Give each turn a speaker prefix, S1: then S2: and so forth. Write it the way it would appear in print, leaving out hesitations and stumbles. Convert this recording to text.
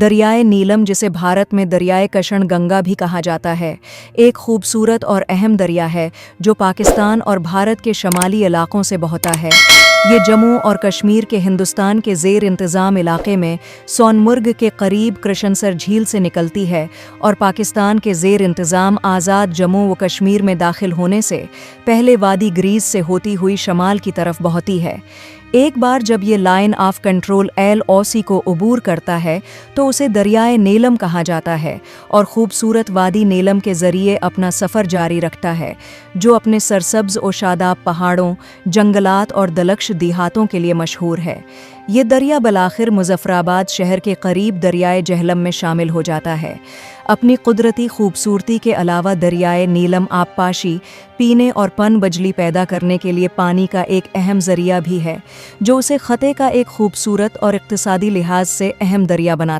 S1: دریائے نیلم، جسے بھارت میں دریائے کشن گنگا بھی کہا جاتا ہے، ایک خوبصورت اور اہم دریا ہے جو پاکستان اور بھارت کے شمالی علاقوں سے بہتا ہے۔ یہ جموں اور کشمیر کے ہندوستان کے زیر انتظام علاقے میں سونمرگ کے قریب کرشنسر جھیل سے نکلتی ہے اور پاکستان کے زیر انتظام آزاد جموں و کشمیر میں داخل ہونے سے پہلے وادی گریز سے ہوتی ہوئی شمال کی طرف بہتی ہے۔ ایک بار جب یہ line of control L O C کو عبور کرتا ہے تو اسے دریائے نیلم کہا جاتا ہے اور خوبصورت وادی نیلم کے ذریعے اپنا سفر جاری رکھتا ہے، جو اپنے سرسبز و شاداب پہاڑوں، جنگلات اور دلکش دیہاتوں کے لیے مشہور ہے۔ یہ دریا بالآخر مظفرآباد شہر کے قریب دریائے جہلم میں شامل ہو جاتا ہے۔ اپنی قدرتی خوبصورتی کے علاوہ دریائے نیلم آبپاشی، پینے اور پن بجلی پیدا کرنے کے لیے پانی کا ایک اہم ذریعہ بھی ہے، جو اسے خطے کا ایک خوبصورت اور اقتصادی لحاظ سے اہم دریا بناتا ہے۔